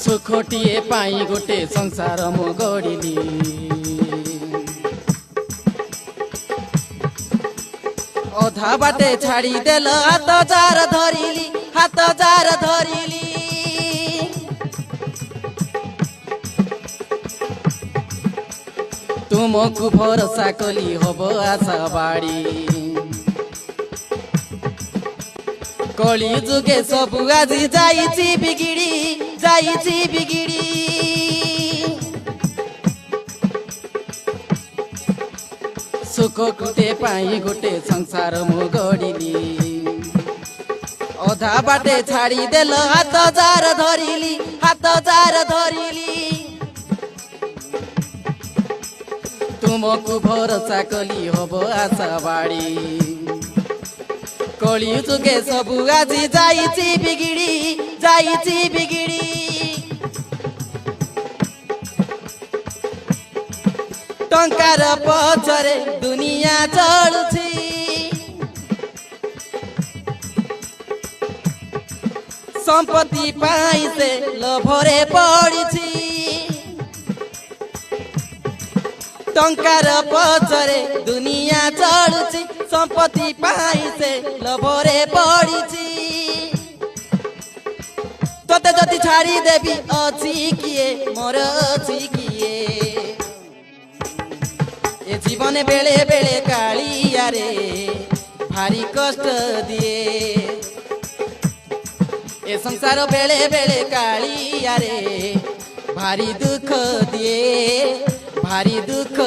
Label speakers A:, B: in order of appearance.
A: सुखटिए पाई गोटे संसार मु गढ़िली अधा बाटे छाड़ी देल हाथ जार धरिली हाथ जार धरिली तुमको भरोसा कली हब आशा बाड़ी कली जुगे सब आज जाइछि बिगिड़ी सुख कुटे पाई गोटे संसार मु गढ़िली अधा बाटे छाड़ी देल हाथ जार धरिली तुमको भरोसा कली हब आशा बाड़ी कली जुगे सब आज जाइछि बिगिड़ी टंकार पछरे दुनिया चलुछि संपत्ति पाई से लोभरे पड़िछि टंकार पछरे दुनिया चलुछि संपत्ति पाई से लोभरे पड़िछि तोते जति छाड़ी देवी अछि किए मोर अछि किए ए जीवन बेले बेले कालिया रे भारी कष्ट दिए ए संसार बेले बेले कालिया रे भारी दुख दिए भारी दुख